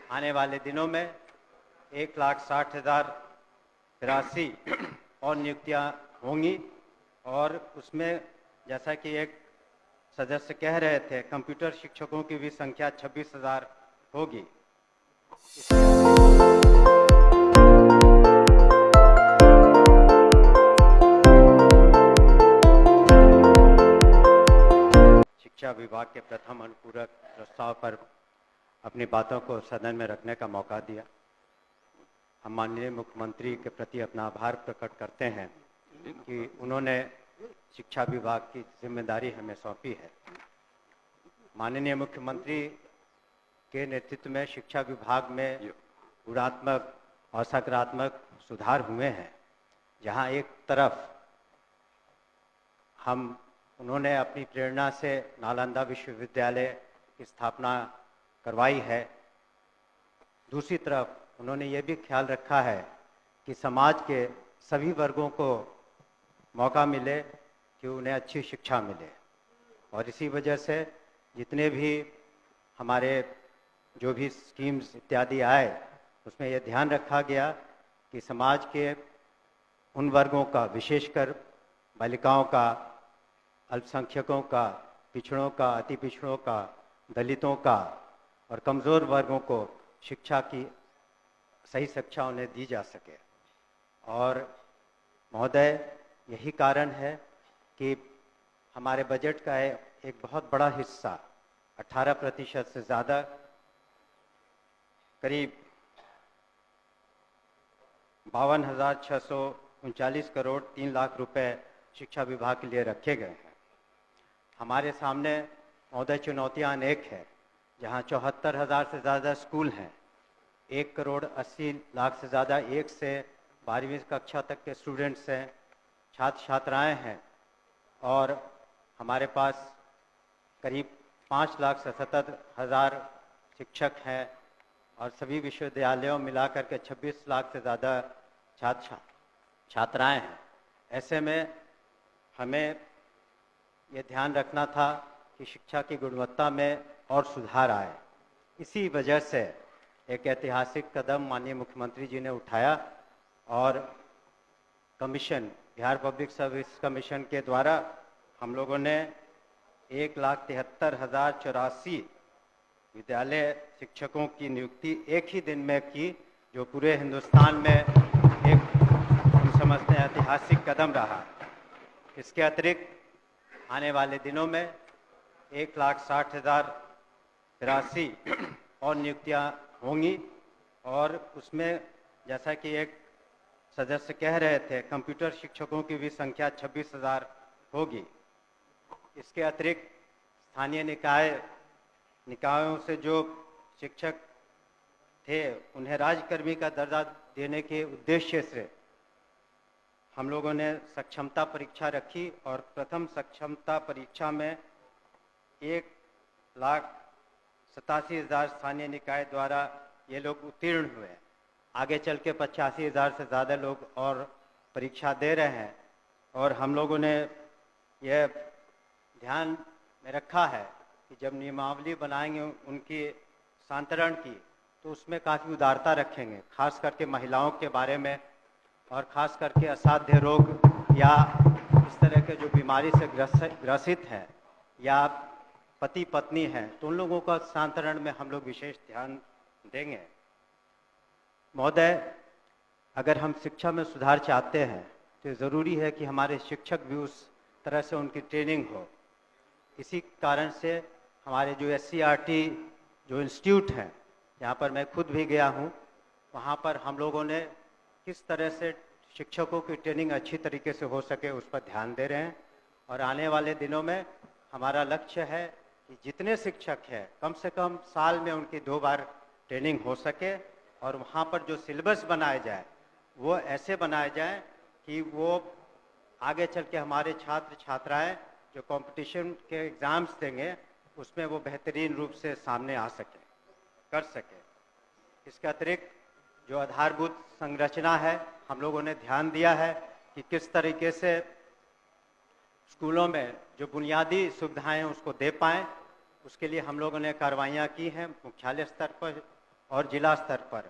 आने वाले दिनों में 1,60,083 और नियुक्तियां होंगी और उसमें जैसा कि एक सदस्य कह रहे थे, कंप्यूटर शिक्षकों की भी संख्या 26,000 होगी। शिक्षा विभाग के प्रथम अनुपूरक प्रस्ताव पर अपनी बातों को सदन में रखने का मौका दिया। हम माननीय मुख्यमंत्री के प्रति अपना आभार प्रकट करते हैं कि उन्होंने शिक्षा विभाग की जिम्मेदारी हमें सौंपी है। माननीय मुख्यमंत्री के नेतृत्व में शिक्षा विभाग में गुणात्मक और सकारात्मक सुधार हुए हैं। जहां एक तरफ उन्होंने अपनी प्रेरणा से नालंदा विश्वविद्यालय की स्थापना करवाई है, दूसरी तरफ उन्होंने ये भी ख्याल रखा है कि समाज के सभी वर्गों को मौका मिले कि उन्हें अच्छी शिक्षा मिले। और इसी वजह से जितने भी हमारे जो भी स्कीम्स इत्यादि आए, उसमें यह ध्यान रखा गया कि समाज के उन वर्गों का, विशेषकर बालिकाओं का, अल्पसंख्यकों का, पिछड़ों का, अति पिछड़ों का, दलितों का और कमज़ोर वर्गों को शिक्षा की सही शिक्षा उन्हें दी जा सके। और महोदय, यही कारण है कि हमारे बजट का एक बहुत बड़ा हिस्सा 18% से ज़्यादा, करीब 52,639 करोड़ 3 लाख रुपए शिक्षा विभाग के लिए रखे गए हैं। हमारे सामने महोदय चुनौतियां अनेक है, जहां 74,000 से ज़्यादा स्कूल हैं, 1,80,00,000 से ज़्यादा 1 से 12वीं कक्षा तक के स्टूडेंट्स हैं, छात्र छात्राएं हैं, और हमारे पास करीब 5,77,000 शिक्षक हैं और सभी विश्वविद्यालयों मिलाकर के 26 लाख से ज़्यादा छात्र छात्राएं हैं। ऐसे में हमें ये ध्यान रखना था कि शिक्षा की गुणवत्ता में और सुधार आए। इसी वजह से एक ऐतिहासिक कदम माननीय मुख्यमंत्री जी ने उठाया और commission, Bihar public service commission के द्वारा हम लोगों ने 1,73,084 विद्यालय शिक्षकों की नियुक्ति एक ही दिन में की, जो पूरे हिंदुस्तान में एक हम समझते हैं ऐतिहासिक कदम रहा। इसके अतिरिक्त आने वाले दिनों में 1,60,083 और नियुक्तियां होंगी और उसमें जैसा कि एक सदस्य कह रहे थे, कंप्यूटर शिक्षकों की भी संख्या 26,000 होगी। इसके अतिरिक्त स्थानीय निकायों से जो शिक्षक थे, उन्हें राज्यकर्मी का दर्जा देने के उद्देश्य से हम लोगों ने सक्षमता परीक्षा रखी और प्रथम सक्षमता परीक्षा में 1,87,000 स्थानीय निकाय द्वारा ये लोग उत्तीर्ण हुए। आगे चल के 85,000 से ज़्यादा लोग और परीक्षा दे रहे हैं और हम लोगों ने यह ध्यान में रखा है कि जब नियमावली बनाएंगे उनकी सांतरण की, तो उसमें काफ़ी उदारता रखेंगे, खास करके महिलाओं के बारे में, और ख़ास करके असाध्य रोग या इस तरह के जो बीमारी से ग्रसित हैं या पति पत्नी हैं, तो उन लोगों का सांतरण में हम लोग विशेष ध्यान देंगे। महोदय, अगर हम शिक्षा में सुधार चाहते हैं तो ज़रूरी है कि हमारे शिक्षक भी उस तरह से उनकी ट्रेनिंग हो। इसी कारण से हमारे जो SCERT जो इंस्टीट्यूट हैं, यहाँ पर मैं खुद भी गया हूँ, वहाँ पर हम लोगों ने किस तरह से शिक्षकों की ट्रेनिंग अच्छी तरीके से हो सके उस पर ध्यान दे रहे हैं। और आने वाले दिनों में हमारा लक्ष्य है कि जितने शिक्षक हैं, कम से कम साल में उनकी 2 बार ट्रेनिंग हो सके और वहाँ पर जो सिलेबस बनाए जाए वो ऐसे बनाए जाए कि वो आगे चल के हमारे छात्र छात्राएं जो कंपटीशन के एग्ज़ाम्स देंगे उसमें वो बेहतरीन रूप से सामने आ सके, कर सके। इसके अतिरिक्त जो आधारभूत संरचना है, हम लोगों ने ध्यान दिया है कि किस तरीके से स्कूलों में जो बुनियादी सुविधाएं हैं उसको दे पाएँ। उसके लिए हम लोगों ने कार्रवाइयाँ की हैं मुख्यालय स्तर पर और जिला स्तर पर।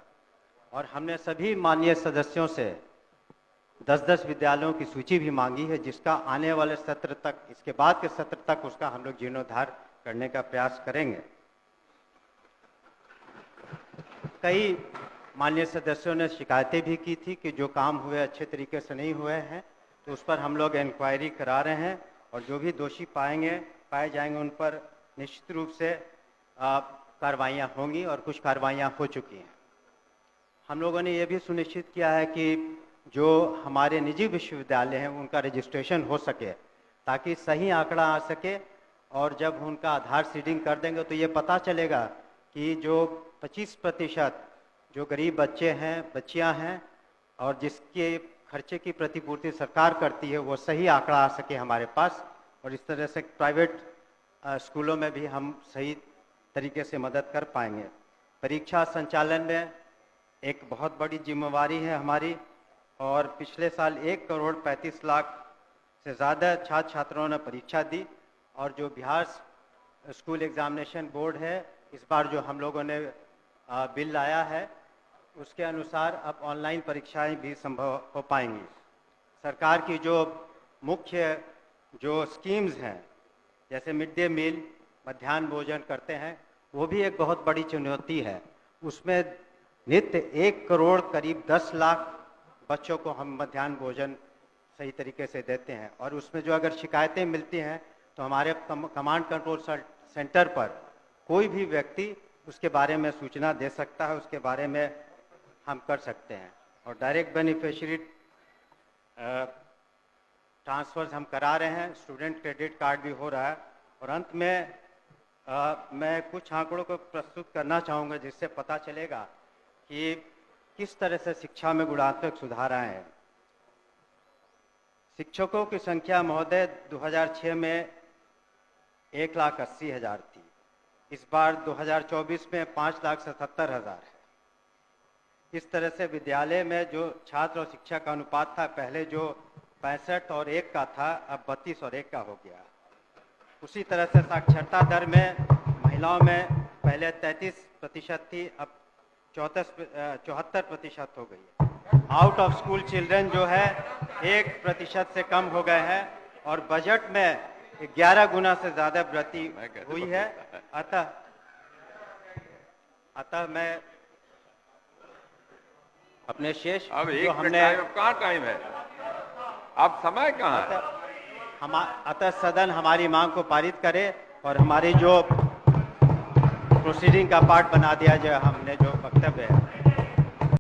और हमने सभी माननीय सदस्यों से 10-10 विद्यालयों की सूची भी मांगी है, जिसका आने वाले सत्र तक, इसके बाद के सत्र तक उसका हम लोग जीर्णोद्धार करने का प्रयास करेंगे। कई माननीय सदस्यों ने शिकायतें भी की थी कि जो काम हुए अच्छे तरीके से नहीं हुए हैं, तो उस पर हम लोग इंक्वायरी करा रहे हैं और जो भी दोषी पाए जाएंगे उन पर निश्चित रूप से कार्रवाइयाँ होंगी और कुछ कार्रवाइयाँ हो चुकी हैं। हम लोगों ने ये भी सुनिश्चित किया है कि जो हमारे निजी विश्वविद्यालय हैं उनका रजिस्ट्रेशन हो सके, ताकि सही आंकड़ा आ सके, और जब उनका आधार सीडिंग कर देंगे तो ये पता चलेगा कि जो 25% जो गरीब बच्चे हैं, बच्चियां हैं और जिसके खर्चे की प्रतिपूर्ति सरकार करती है, वो सही आंकड़ा आ सके हमारे पास। और इस तरह से प्राइवेट स्कूलों में भी हम सही तरीके से मदद कर पाएंगे। परीक्षा संचालन में एक बहुत बड़ी जिम्मेवारी है हमारी, और पिछले साल 1,35,00,000 से ज़्यादा छात्र छात्राओं ने परीक्षा दी। और जो बिहार स्कूल एग्जामिनेशन बोर्ड है, इस बार जो हम लोगों ने बिल लाया है, उसके अनुसार अब ऑनलाइन परीक्षाएं भी संभव हो पाएंगी। सरकार की जो मुख्य जो स्कीम्स हैं, जैसे मिड डे मील, मध्याह्न भोजन करते हैं, वो भी एक बहुत बड़ी चुनौती है। उसमें नित्य 1 करोड़ करीब 10 लाख बच्चों को हम मध्याह्न भोजन सही तरीके से देते हैं। और उसमें जो अगर शिकायतें मिलती हैं तो हमारे कमांड कंट्रोल सेंटर पर कोई भी व्यक्ति उसके बारे में सूचना दे सकता है, उसके बारे में हम कर सकते हैं। और डायरेक्ट बेनिफिशियरी ट्रांसफर्स हम करा रहे हैं, स्टूडेंट क्रेडिट कार्ड भी हो रहा है। और अंत में मैं कुछ आंकड़ों को प्रस्तुत करना चाहूँगा, जिससे पता चलेगा कि किस तरह से शिक्षा में गुणात्मक सुधार आए हैं। शिक्षकों की संख्या महोदय 2006 में 1,80,000 थी। इस बार 2024 में 5,77,000 है। इस तरह से विद्यालय में जो छात्र और शिक्षक का अनुपात था, पहले जो 65 और 1 का था, अब 32 और 1 का हो गया। उसी तरह से साक्षरता दर में महिलाओं में पहले 33% थी, अब 74% हो गई है। आउट ऑफ स्कूल चिल्ड्रन जो है 1% से कम हो गए हैं। और बजट में 11 गुना से ज्यादा वृद्धि हुई है। अतः मैं अपने शेष अब जो हमने कहाँ टाइम है, अब समय कहाँ है? अतः सदन हमारी मांग को पारित करे और हमारी जो प्रोसीडिंग का पार्ट बना दिया, जो हमने जो वक्तव्य है